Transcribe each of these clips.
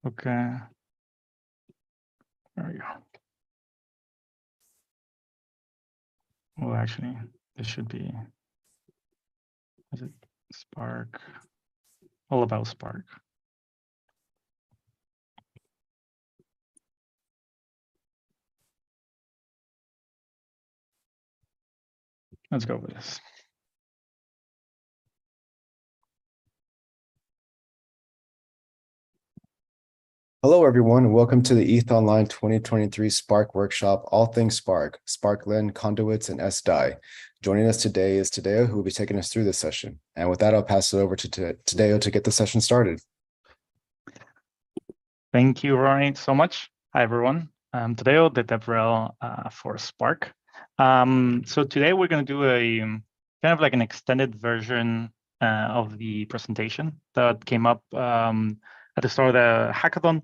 Okay. There we go. Well, actually, this should be, is it Spark? All about Spark. Let's go with this. Hello, everyone, and welcome to the ETHOnline 2023 Spark Workshop, All Things Spark, SparkLend, Conduits, and sDAI. Joining us today is Tadeo, who will be taking us through this session. And with that, I'll pass it over to Tadeo to get the session started. Thank you, Rory, so much. Hi, everyone. I'm Tadeo, the DevRel for Spark. So today we're going to do a kind of like an extended version of the presentation that came up at the start of the hackathon.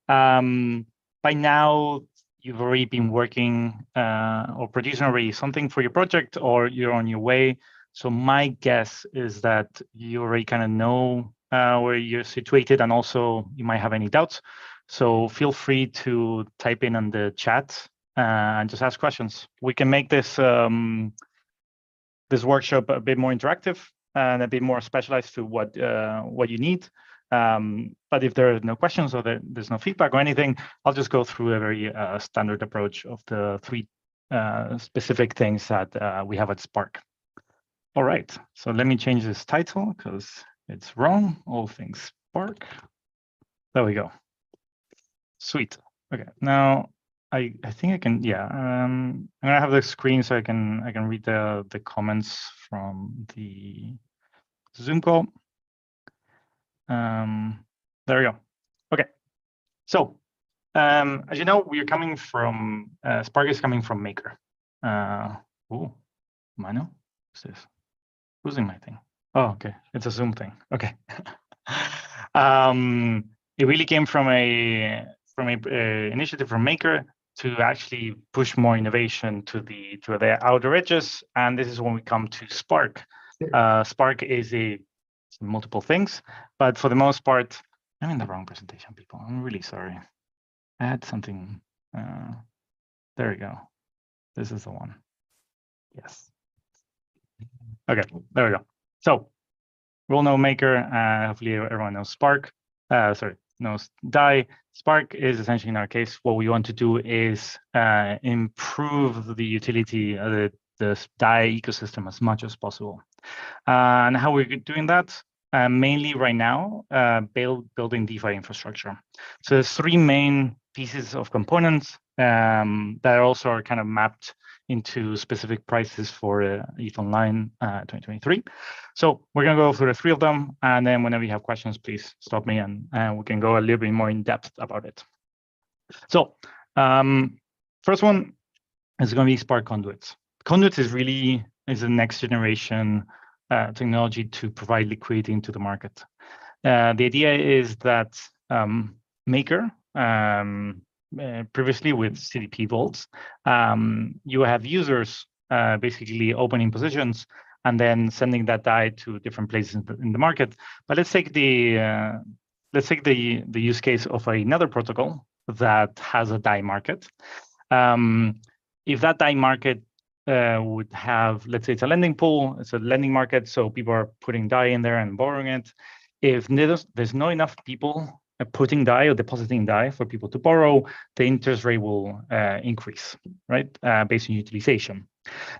By now, you've already been working or producing already something for your project, or you're on your way. So my guess is that you already kind of know where you're situated, and also you might have any doubts. So feel free to type in on the chat and just ask questions. We can make this this workshop a bit more interactive and a bit more specialized to what you need. But if there are no questions or there's no feedback or anything, I'll just go through a very standard approach of the three specific things that we have at Spark. All right, so let me change this title because it's wrong. All things Spark. There we go. Sweet. Okay, now I think I can, yeah. I'm gonna have the screen so I can read the comments from the Zoom call. There we go. Okay, so as you know, we are coming from Spark is coming from Maker. Oh, Mano, what's this? Who's in my thing? Oh, okay, it's a Zoom thing. Okay. It really came from a initiative from Maker to actually push more innovation to the outer edges, and this is when we come to Spark. Spark is multiple things, but for the most part, I'm in the wrong presentation, people. I'm really sorry. I had something. There we go. This is the one. Yes. Okay, there we go. So we all know Maker. Hopefully everyone knows Spark. Knows DAI. Spark is essentially, in our case, what we want to do is improve the utility of the DAI ecosystem as much as possible. And how we're doing that? Mainly right now, building DeFi infrastructure. So there's three main pieces of components that also are kind of mapped into specific prices for ETHOnline 2023. So we're going to go through the three of them, and then whenever you have questions, please stop me, and we can go a little bit more in depth about it. So first one is going to be Spark Conduits. Conduits is really the next generation technology to provide liquidity into the market. The idea is that Maker, previously with CDP vaults, you have users basically opening positions and then sending that DAI to different places in the market. But let's take the use case of another protocol that has a DAI market. If that DAI market would have, let's say it's a lending pool, it's a lending market, so people are putting DAI in there and borrowing it. If there's not enough people putting DAI or depositing DAI for people to borrow, the interest rate will increase, right, based on utilization.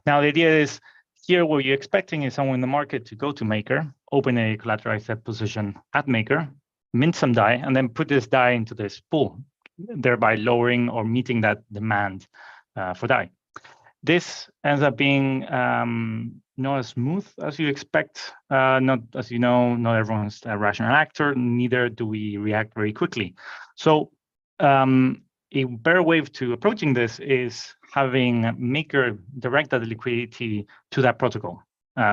Now, the idea is here what you're expecting is someone in the market to go to Maker, open a collateralized position at Maker, mint some DAI, and then put this DAI into this pool, thereby lowering or meeting that demand for DAI. This ends up being not as smooth as you expect. Not, as you know, not everyone's a rational actor, neither do we react very quickly. So a better way to approaching this is having Maker direct that liquidity to that protocol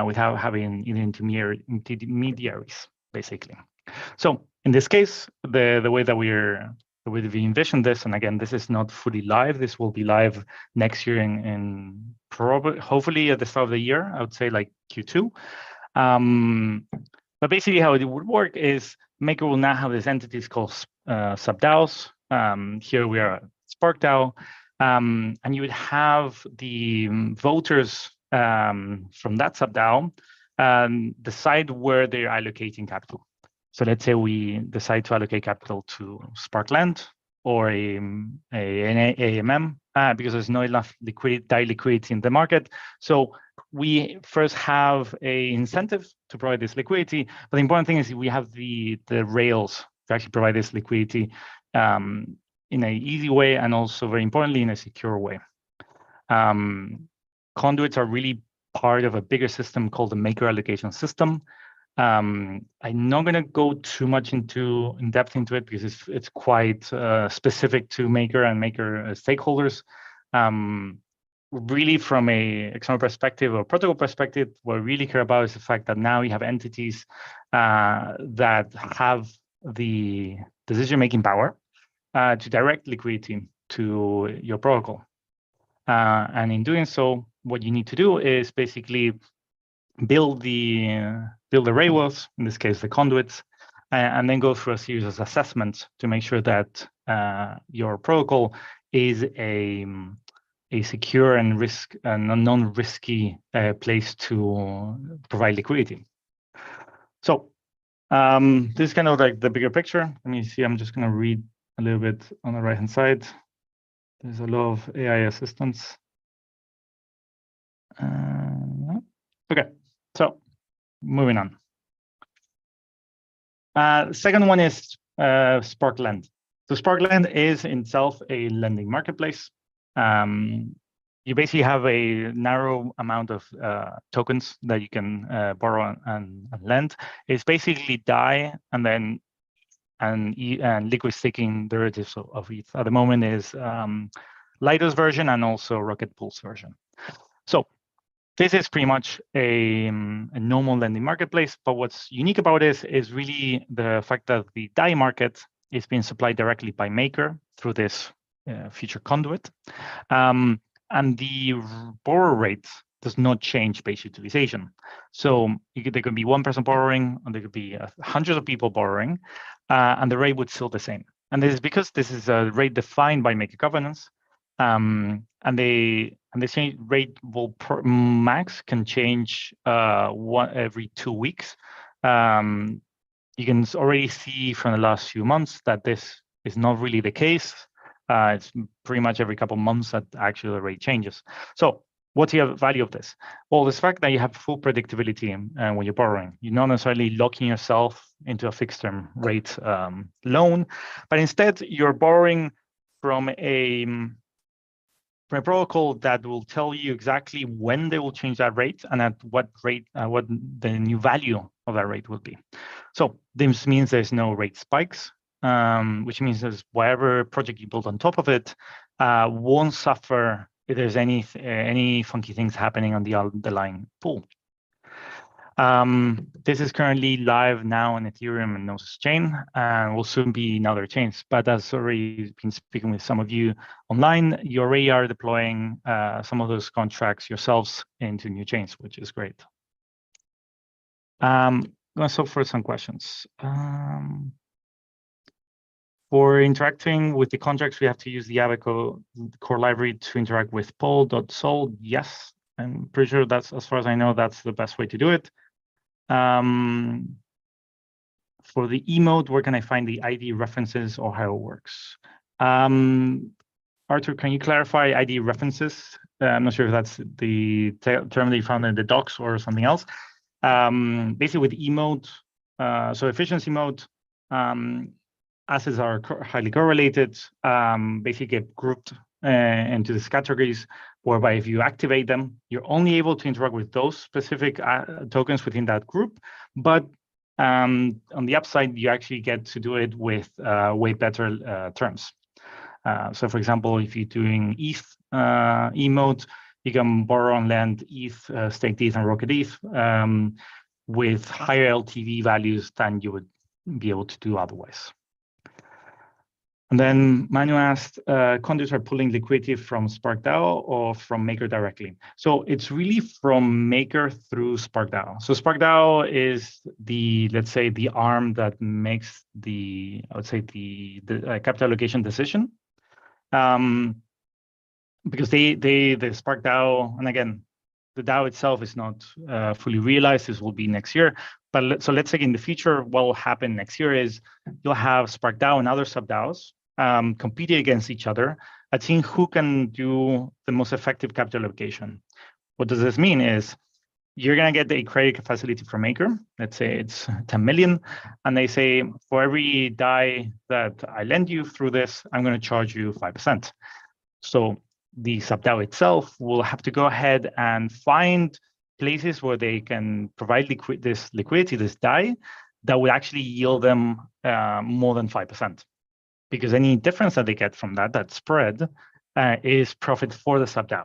without having intermediaries, basically. So in this case, the way that we envision this, and again, this is not fully live. This will be live next year in probably, hopefully at the start of the year. I would say like Q2. But basically how it would work is Maker will now have these entities called subDAOs. Here we are at SparkDAO. And you would have the voters from that subDAO decide where they're allocating capital. So let's say we decide to allocate capital to SparkLend or an AMM because there's not enough DAI liquidity in the market. So we first have a incentive to provide this liquidity, but the important thing is we have the rails to actually provide this liquidity in an easy way and also very importantly in a secure way. Conduits are really part of a bigger system called the Maker allocation system. I'm not going to go too much in depth into it because it's quite specific to Maker and Maker stakeholders. Really, from a external perspective or protocol perspective, what we really care about is the fact that now you have entities that have the decision-making power to direct liquidity to your protocol. And in doing so, what you need to do is basically build the railways, in this case, the conduits, and then go through a series of assessments to make sure that your protocol is a secure and non-risky place to provide liquidity. So this is kind of like the bigger picture. Let me see. I'm just going to read a little bit on the right-hand side. There's a lot of AI assistance. Okay, so moving on. Second one is SparkLend. So SparkLend is in itself a lending marketplace. You basically have a narrow amount of tokens that you can borrow and lend. It's basically DAI and liquid staking derivatives of ETH. At the moment is Lido's version and also Rocket Pool's version. So this is pretty much a normal lending marketplace, but what's unique about this is really the fact that the DAI market is being supplied directly by Maker through this future conduit. And the borrow rate does not change base utilization. So there could be one person borrowing, and there could be hundreds of people borrowing, and the rate would still the same. And this is because this is a rate defined by Maker governance, and the rate will max can change every 2 weeks. You can already see from the last few months that this is not really the case. It's pretty much every couple of months that actually the rate changes. So what's the value of this? Well, this fact that you have full predictability when you're borrowing. You're not necessarily locking yourself into a fixed term rate loan, but instead you're borrowing from a protocol that will tell you exactly when they will change that rate and at what rate, what the new value of that rate will be. So this means there's no rate spikes, which means there's whatever project you build on top of it won't suffer if there's any funky things happening on the underlying pool. This is currently live now on Ethereum and Gnosis chain, and will soon be in other chains. But as already been speaking with some of you online, you already are deploying some of those contracts yourselves into new chains, which is great. I'm going to solve for some questions. For interacting with the contracts, we have to use the Abaco core library to interact with poll.sol. Yes, I'm pretty sure that's, as far as I know, that's the best way to do it. For the emote, where can I find the ID references or how it works? Arthur, can you clarify ID references? I'm not sure if that's the term that you found in the docs or something else. Basically with emote, so efficiency mode, assets are highly correlated, basically get grouped into these categories, whereby if you activate them, you're only able to interact with those specific tokens within that group. But on the upside, you actually get to do it with way better terms. So for example, if you're doing ETH emote, you can borrow and lend ETH, staked ETH and Rocket ETH with higher LTV values than you would be able to do otherwise. And then Manu asked, conduits are pulling liquidity from SparkDAO or from Maker directly. So it's really from Maker through SparkDAO. So SparkDAO is the, let's say, the arm that makes the, I would say, the capital allocation decision. Because the SparkDAO, and again, the DAO itself is not fully realized. This will be next year. But so let's say in the future, what will happen next year is you'll have SparkDAO and other subDAOs competing against each other, seeing who can do the most effective capital allocation. What does this mean is you're going to get a credit facility from Maker. Let's say it's 10 million. And they say, for every DAI that I lend you through this, I'm going to charge you 5%. So the subDAO itself will have to go ahead and find places where they can provide this liquidity, this DAI, that would actually yield them more than 5%. Because any difference that they get from that spread, is profit for the subDAO.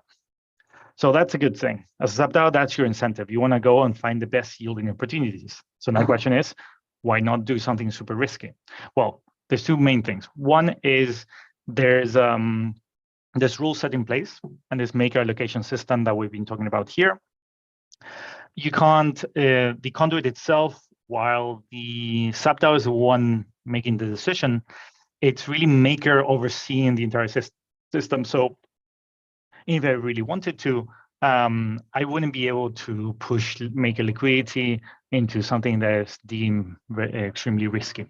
So that's a good thing. As a subDAO, that's your incentive. You want to go and find the best yielding opportunities. So now the question is, why not do something super risky? Well, there's two main things. One is there's rule set in place and this Maker allocation system that we've been talking about here. You can't, the conduit itself, while the subDAO is the one making the decision, it's really Maker overseeing the entire system. So if I really wanted to, I wouldn't be able to push Maker liquidity into something that is deemed extremely risky.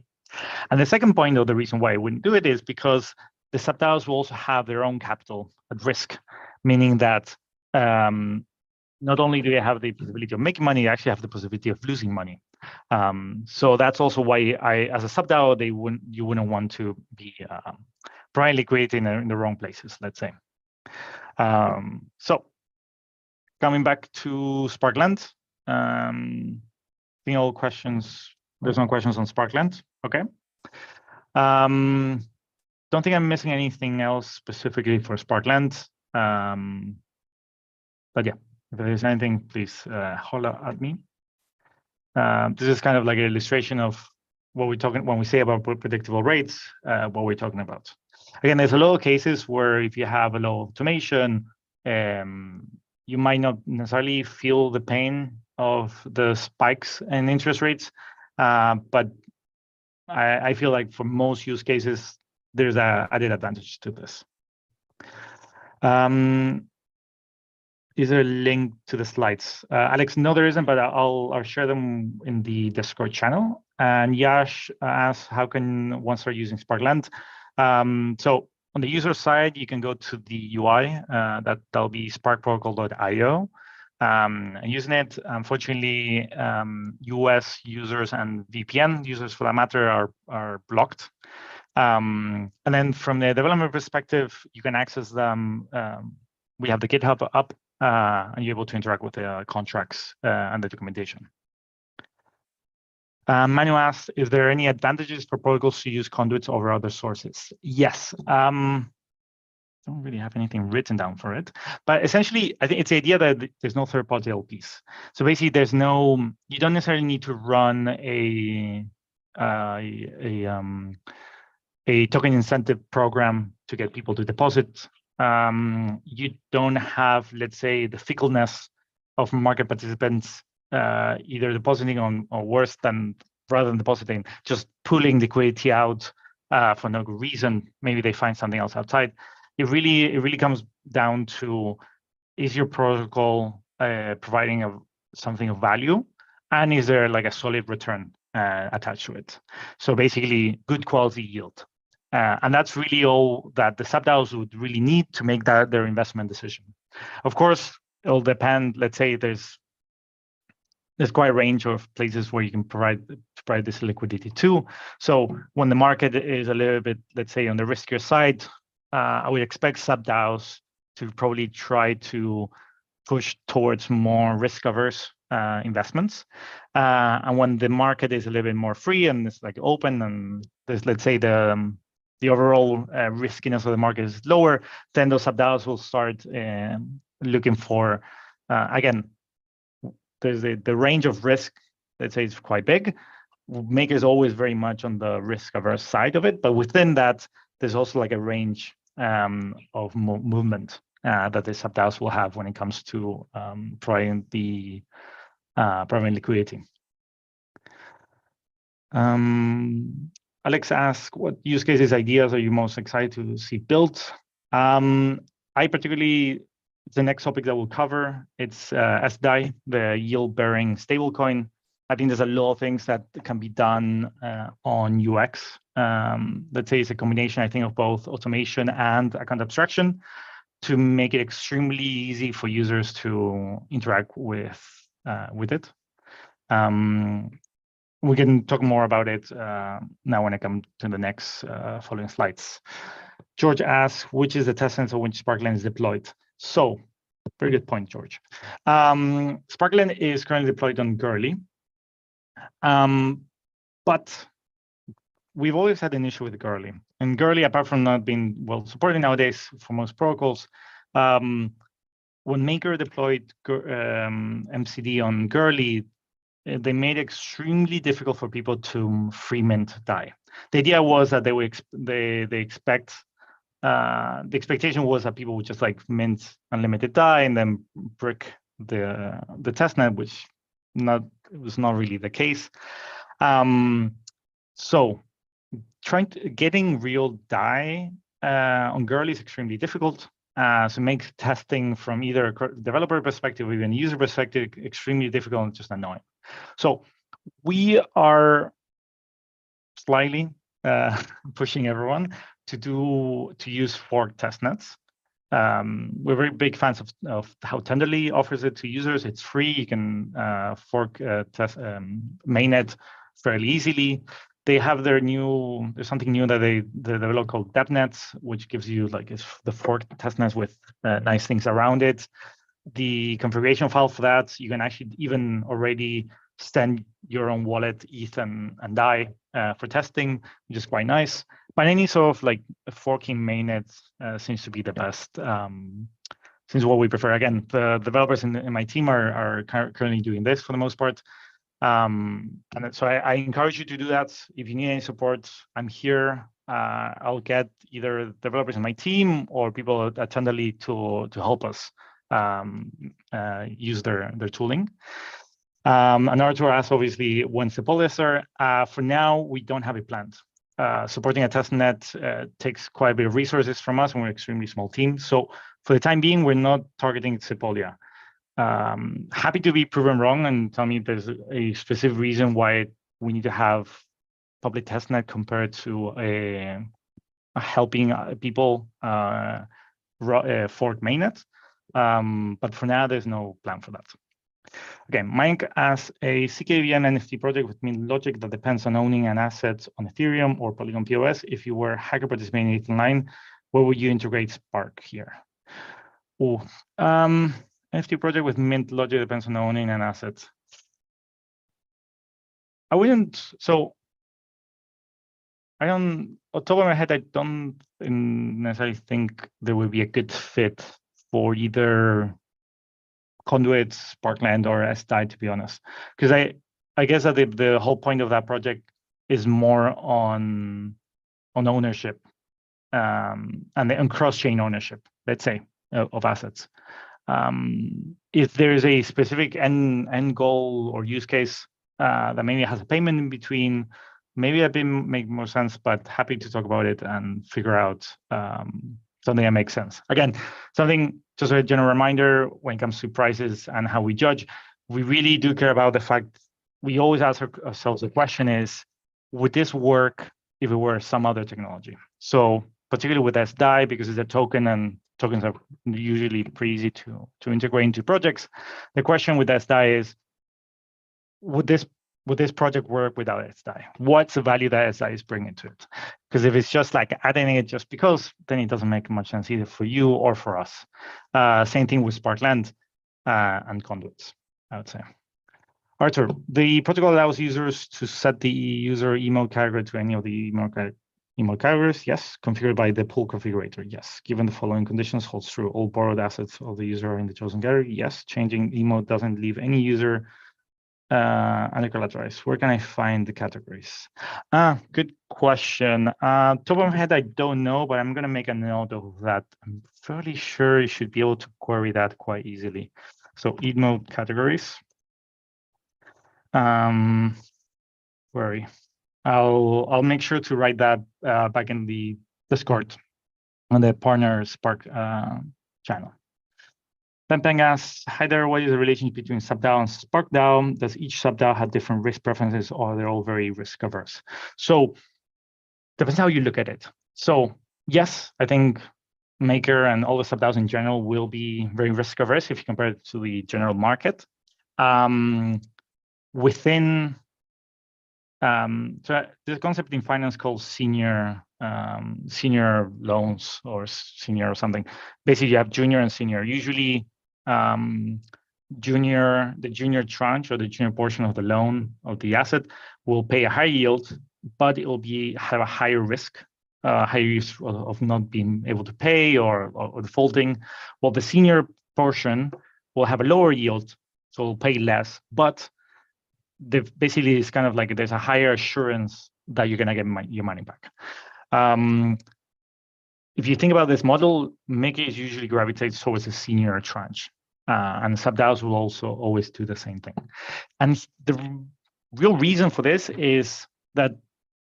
And the second point, though, the reason why I wouldn't do it is because the subDAOs will also have their own capital at risk, meaning that not only do they have the possibility of making money, they actually have the possibility of losing money. So that's also why as a subDAO, you wouldn't want to be providing liquidity in the wrong places, let's say. So coming back to SparkLend, I think all questions, there's no questions on SparkLend, okay. Don't think I'm missing anything else specifically for SparkLend. But yeah, if there's anything, please holler at me. This is kind of like an illustration of what we're talking when we say about predictable rates, what we're talking about. Again, there's a lot of cases where if you have a lot of automation, you might not necessarily feel the pain of the spikes in interest rates, but I feel like for most use cases, there's an added advantage to this. Is there a link to the slides? Alex, no, there isn't, but I'll share them in the Discord channel. And Yash asks, how can one start using SparkLend? So on the user side, you can go to the UI. That'll be sparkprotocol.io. Using it, unfortunately, US users and VPN users, for that matter, are blocked. And then from the development perspective, you can access them. We have the GitHub up, and you're able to interact with the contracts and the documentation. Manu asked, is there any advantages for protocols to use conduits over other sources? Yes. Don't really have anything written down for it, but essentially, I think it's the idea that there's no third-party LPs. So basically, you don't necessarily need to run a token incentive program to get people to deposit. You don't have, let's say, the fickleness of market participants either depositing on or worse than rather than depositing, just pulling liquidity out for no good reason. Maybe they find something else outside. It really comes down to, is your protocol providing something of value, and is there like a solid return attached to it? So basically, good quality yield. And that's really all that the subDAOs would really need to make their investment decision. Of course, it'll depend. Let's say there's quite a range of places where you can provide this liquidity to. So when the market is a little bit, let's say, on the riskier side, I would expect subDAOs to probably try to push towards more risk-averse investments. And when the market is a little bit more free and it's like open, and there's, let's say, the overall riskiness of the market is lower, then those subDAOs will start looking for, again, there's the range of risk, let's say, is quite big. Maker is always very much on the risk-averse side of it, but within that, there's also like a range of movement that the subDAOs will have when it comes to providing liquidity. Alex asks, what use cases, ideas are you most excited to see built? I particularly, the next topic that we'll cover, it's sDAI, the yield-bearing stablecoin. I think there's a lot of things that can be done on UX. Let's say it's a combination, I think, of both automation and account abstraction to make it extremely easy for users to interact with it. We can talk more about it now when I come to the next following slides. George asks, which is the testnet on which SparkLend is deployed? So, very good point, George. SparkLend is currently deployed on Gurley. But we've always had an issue with Gurley. And Gurley, apart from not being well supported nowadays for most protocols, when Maker deployed MCD on Gurley, they made it extremely difficult for people to free mint DAI. The idea was that the expectation was that people would just like mint unlimited DAI and then brick the testnet, which was not really the case. So getting real DAI on Gurley is extremely difficult. So it makes testing from either a developer perspective or even user perspective extremely difficult and just annoying. So we are slightly pushing everyone to use fork testnets. We're very big fans of how Tenderly offers it to users. It's free. You can fork mainnet fairly easily. They have there's something new that they develop called DevNets, which gives you like the fork testnets with nice things around it. The configuration file for that, you can actually even already send your own wallet, ETH and DAI for testing, which is quite nice. But any sort of like forking mainnet seems to be the best. Seems what we prefer. Again, the developers in my team are currently doing this for the most part. And so I encourage you to do that. If you need any support, I'm here. I'll get either developers in my team or people at Tenderly to help us use their tooling. And Arthur asks, obviously, when's the polyester? For now, we don't have it planned. Supporting a testnet takes quite a bit of resources from us, and we're an extremely small team. So for the time being, we're not targeting Sepolia. Happy to be proven wrong and tell me if there's a specific reason why we need to have public testnet compared to helping people fork mainnet. But for now, there's no plan for that. Okay, Mike asks, a CKVM NFT project with mint logic that depends on owning an asset on Ethereum or Polygon POS. If you were a hacker participating in ETHOnline, where would you integrate Spark here? Oh, NFT project with mint logic depends on owning an asset. I wouldn't, so I don't, on top of my head, I don't necessarily think there would be a good fit for either Conduits, SparkLend, or sDAI, to be honest. Because I guess that the whole point of that project is more on ownership and cross-chain ownership, let's say, of assets. If there is a specific end goal or use case that maybe has a payment in between, maybe that would make more sense, but happy to talk about it and figure out something that makes sense. Again, just a general reminder when it comes to prices and how we judge, we really do care about the fact we always ask ourselves the question is, would this work if it were some other technology? So particularly with sDAI, because it's a token and tokens are usually pretty easy to integrate into projects. The question with sDAI is, would this project work without sDAI? What's the value that sDAI is bringing to it? Because if it's just like adding it just because, then it doesn't make much sense either for you or for us. Same thing with SparkLend and Conduits, I would say. Arthur, the protocol allows users to set the user email category to any of the email categories. Yes. Configured by the pool configurator. Yes. Given the following conditions, holds true. All borrowed assets of the user are in the chosen category. Yes. Changing email doesn't leave any user Under-collateralized. Where can I find the categories? Good question. Top of my head, I don't know, but I'm going to make a note of that. I'm fairly sure you should be able to query that quite easily. So ETH mode categories. Query. I'll make sure to write that back in the Discord on the partner Spark channel. Peng asks, hi there, what is the relationship between subDAO and SparkDAO? Does each subDAO have different risk preferences, or they're all very risk averse? So depends how you look at it. So yes, I think Maker and all the subDAOs in general will be very risk averse if you compare it to the general market. Within so there's a concept in finance called senior loans or senior or something. Basically, you have junior and senior. Usually, the junior tranche or the junior portion of the loan of the asset will pay a higher yield, but it will have a higher risk, higher risk of not being able to pay or defaulting. While the senior portion will have a lower yield, so it'll pay less, but basically it's kind of like there's a higher assurance that you're gonna get your money back. If you think about this model, makers usually gravitates towards a senior tranche, and subDAOs will also always do the same thing. And the real reason for this is that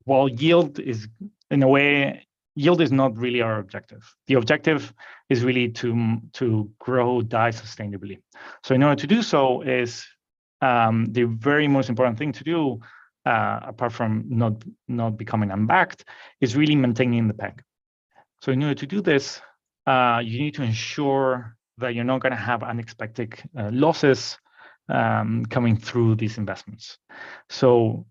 while yield is, in a way, yield is not really our objective. The objective is really to grow DAI sustainably. So in order to do so is the very most important thing to do, apart from not becoming unbacked, is really maintaining the peg. So in order to do this, you need to ensure that you're not going to have unexpected losses coming through these investments. So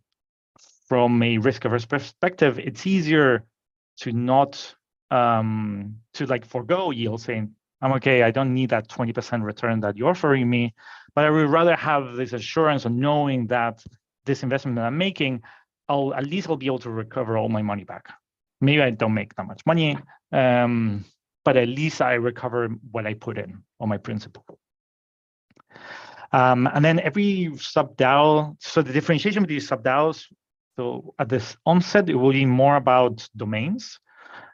from a risk-averse perspective, it's easier to not to like forego yield, saying, I'm okay, I don't need that 20% return that you're offering me, but I would rather have this assurance of knowing that this investment that I'm making, at least I'll be able to recover all my money back. Maybe I don't make that much money, but at least I recover what I put in on my principal. And then every subDAO, so the differentiation between subDAOs, so at this onset, it will be more about domains.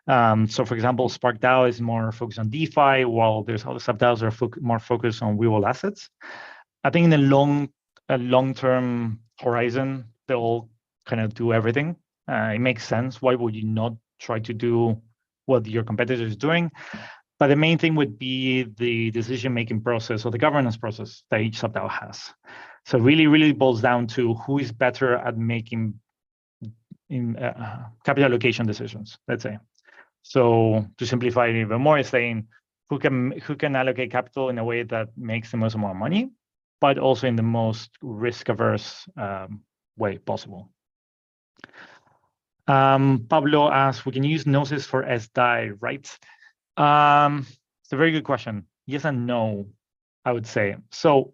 So for example, SparkDAO is more focused on DeFi, while there's other subDAOs that are more focused on real assets. I think in the long-term horizon, they'll kind of do everything. It makes sense. Why would you not try to do what your competitor is doing? But the main thing would be the decision-making process or the governance process that each subDAO has. So really, really boils down to who is better at making capital allocation decisions, let's say. So to simplify it even more, it's saying who can allocate capital in a way that makes the most amount of money, but also in the most risk-averse way possible. Pablo asks, we can use Gnosis for sDAI, right? It's a very good question. Yes and no, I would say. So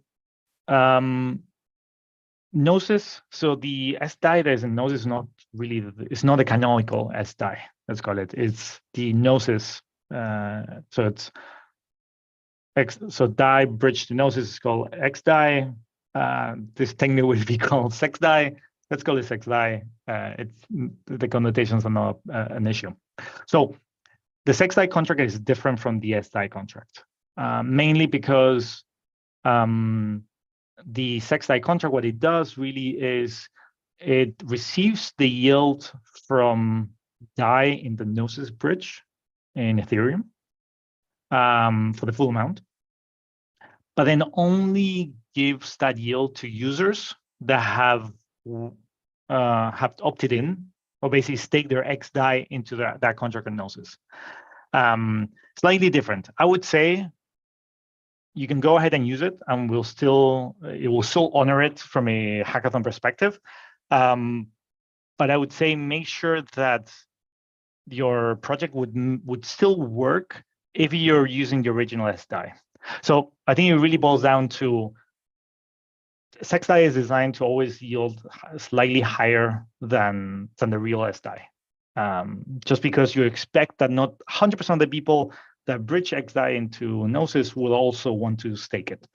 Gnosis, so the sDAI that is in Gnosis is not really, it's not a canonical sDAI, let's call it. It's the Gnosis. So it's DAI bridge to Gnosis is called xDAI. This technically would be called sexDAI. Let's call it sexDAI. The connotations are not an issue. So the sexDAI contract is different from the sDAI contract, mainly because the sexDAI contract, what it does really is it receives the yield from DAI in the Gnosis bridge in Ethereum for the full amount, but then only gives that yield to users that have opted in or basically stake their xDAI into that contract in Gnosis. Slightly different. I would say you can go ahead and use it, and it will still honor it from a hackathon perspective. But I would say make sure that your project would still work if you're using the original sDAI. So I think it really boils down to sexDAI is designed to always yield slightly higher than the real sDAI. Just because you expect that not 100% of the people that bridge xDAI into Gnosis will also want to stake it.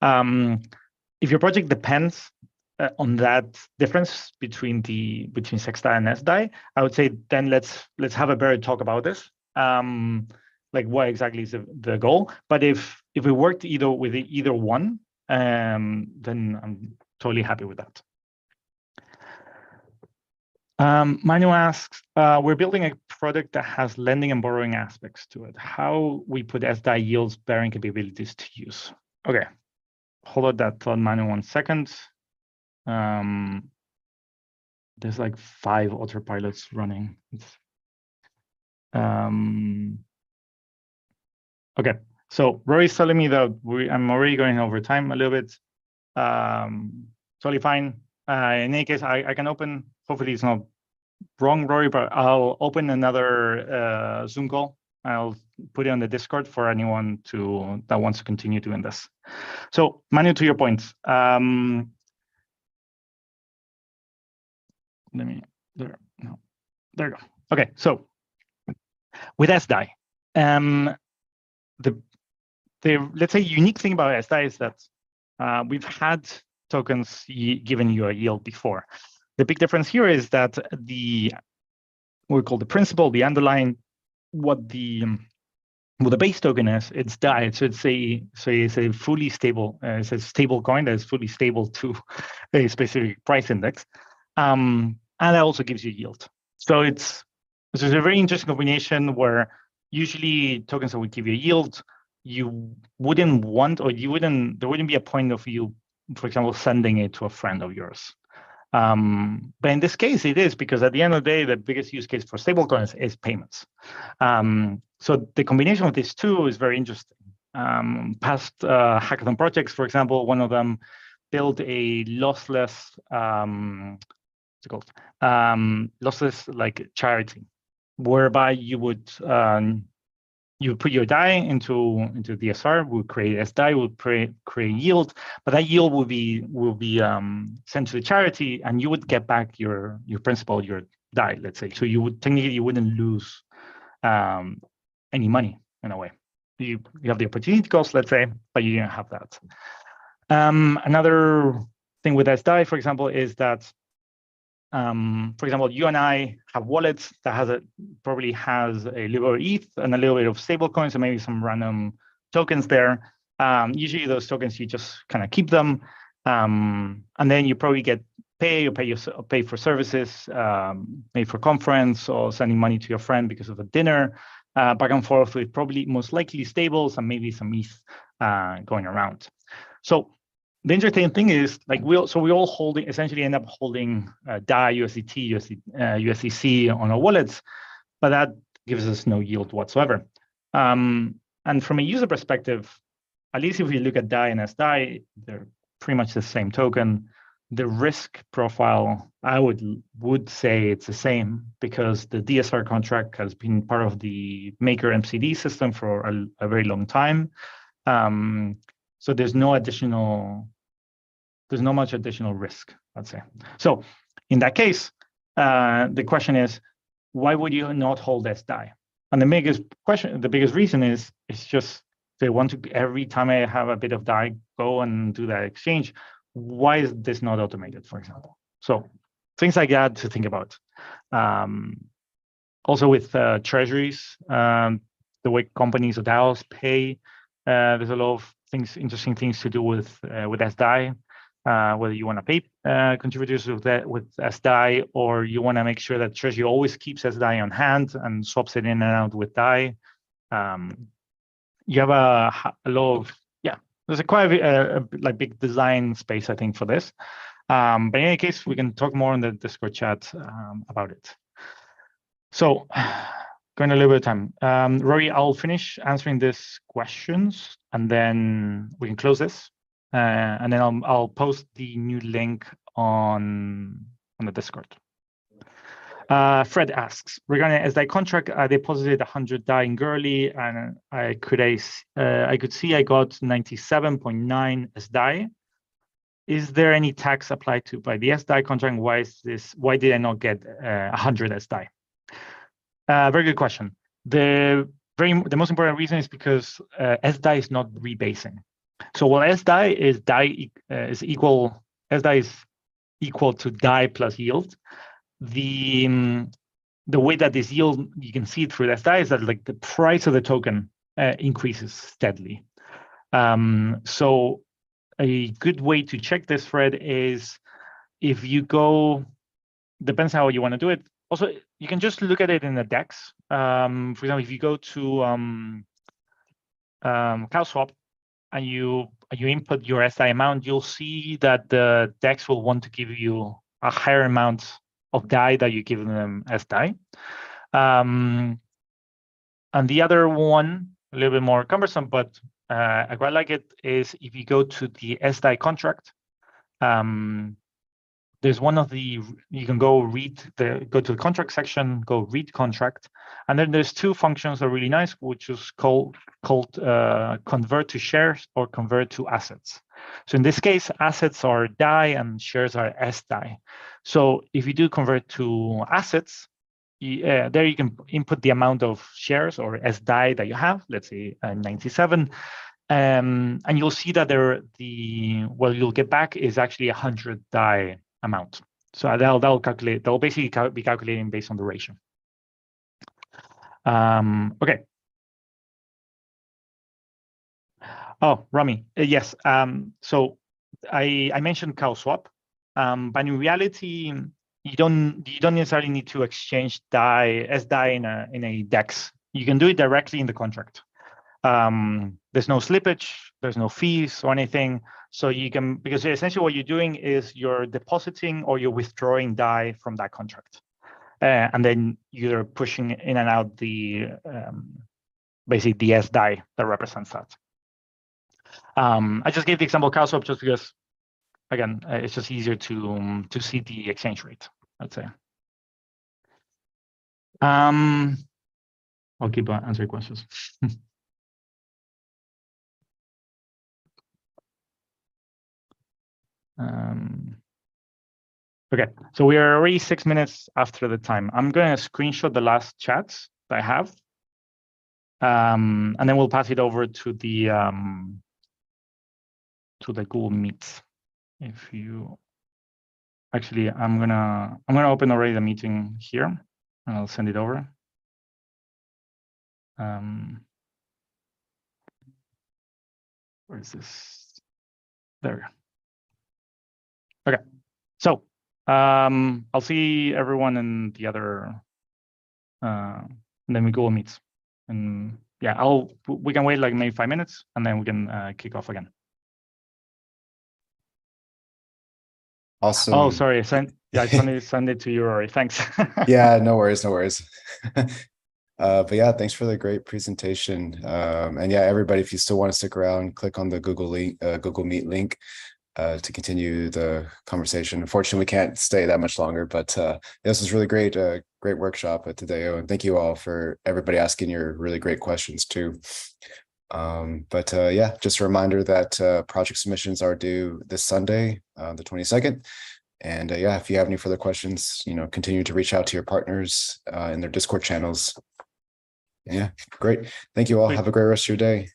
If your project depends on that difference between sexDAI and sDAI, I would say then let's have a better talk about this. Like what exactly is the goal? But if it worked with either one, then I'm totally happy with that. Manu asks, we're building a product that has lending and borrowing aspects to it. How we put sDAI yields bearing capabilities to use? Okay, hold on that thought, Manu, 1 second. There's like 5 autopilots running. Okay, so Rory's telling me that I'm already going over time a little bit. Totally fine. In any case, I can open, hopefully it's not wrong, Rory, but I'll open another Zoom call. I'll put it on the Discord for anyone that wants to continue doing this. So Manu, to your point, there you go. Okay, so with sDAI, the let's say unique thing about sDAI is that we've had tokens giving you a yield before. The big difference here is that what we call the principal, the underlying, what the base token is, it's DAI. So it's a fully stable, it's a stable coin that is fully stable to a specific price index, and that also gives you yield. So it's a very interesting combination where usually tokens that would give you a yield, you wouldn't want, or there wouldn't be a point of you, for example, sending it to a friend of yours. But in this case, it is, because at the end of the day, the biggest use case for stablecoins is payments. So the combination of these two is very interesting. Past hackathon projects, for example, one of them built a lossless, what's it called? Lossless like charity, whereby you would put your DAI into DSR, will create sDAI, will create yield, but that yield will be sent to the charity, and you would get back your principal, your DAI, let's say. So technically you wouldn't lose any money in a way. You have the opportunity cost, let's say, but you didn't have that. Another thing with sDAI, for example, is that for example, you and I have wallets that probably has a little bit of ETH and a little bit of stablecoins and maybe some random tokens there. Usually those tokens, you just kind of keep them. And then you probably get pay for services, pay for conference, or sending money to your friend because of a dinner, back and forth with probably most likely stables and maybe some ETH going around. So the interesting thing is, like, we all essentially end up holding DAI, USDT, USDC on our wallets, but that gives us no yield whatsoever. And from a user perspective, at least if we look at DAI and sDAI, they're pretty much the same token. The risk profile, I would say it's the same, because the DSR contract has been part of the Maker MCD system for a very long time. So there's no much additional risk, let's say. So in that case, the question is, why would you not hold sDAI? And the biggest reason is, it's just they want to, every time I have a bit of DAI, go and do that exchange. Why is this not automated, for example? So things like that to think about. Also with treasuries, the way companies or DAOs pay, there's a lot of interesting things to do with sDAI. Whether you want to pay contributors with sDAI, or you want to make sure that Treasury always keeps sDAI on hand and swaps it in and out with DAI. You have a lot of, there's quite a big design space, I think, for this. But in any case, we can talk more in the Discord chat about it. So going a little bit of time. Rory, I'll finish answering these questions and then we can close this. And then I'll post the new link on the Discord. Fred asks, regarding sDAI contract, I deposited 100 DAI in Gurley, and I could see I got 97.9 sDAI. Is there any tax applied by the sDAI contract? Why did I not get 100 sDAI? Very good question. The most important reason is because sDAI is not rebasing. So what sDAI is, DAI is equal, sDAI is equal to DAI plus yield. The way that this yield, you can see it through the SDAI, is that like the price of the token increases steadily. So a good way to check this, Fred, is if you go, depends how you want to do it. Also, you can just look at it in the DEX. For example, if you go to CowSwap and you input your SDAI amount, you'll see that the DEX will want to give you a higher amount of DAI that you give them as DAI. And the other one, a little bit more cumbersome, but I quite like it, is if you go to the sDAI contract, there's one of the, you can go go to the contract section, go read contract, and then there's two functions that are really nice, which is called convert to shares or convert to assets. So in this case, assets are DAI and shares are sDAI. So if you do convert to assets, there you can input the amount of shares or sDAI that you have, let's say 97, and you'll see that what you'll get back is actually 100 DAI amount. So they'll basically be calculating based on the ratio. Okay. Oh, Rami, yes. So I mentioned CowSwap, but in reality, you don't necessarily need to exchange sDAI in a DEX. You can do it directly in the contract. There's no slippage, there's no fees or anything. So you can, because essentially what you're doing is you're depositing or you're withdrawing DAI from that contract. And then you're pushing in and out the, basically the sDAI that represents that. I just gave the example of CowSwap just because, again, it's just easier to see the exchange rate, I'd say. I'll keep answering questions. Okay, so we are already 6 minutes after the time. I'm going to screenshot the last chats that I have, and then we'll pass it over to the Google Meet. If you actually, I'm gonna open already the meeting here, and I'll send it over. Where is this? There. Okay, so I'll see everyone in the other, and then we Google Meets, and yeah, we can wait like maybe 5 minutes, and then we can kick off again. Awesome. Oh, sorry. I send it to you already. Thanks. Yeah, no worries, no worries. But yeah, thanks for the great presentation. And yeah, everybody, if you still want to stick around, click on the Google Meet link to continue the conversation. Unfortunately, we can't stay that much longer, but this was really great, great workshop at THEDAO, and thank you all for everybody asking your really great questions too. But yeah, just a reminder that project submissions are due this Sunday, the 22nd. And yeah, if you have any further questions, continue to reach out to your partners in their Discord channels. Yeah, great. Thank you all. Have a great rest of your day.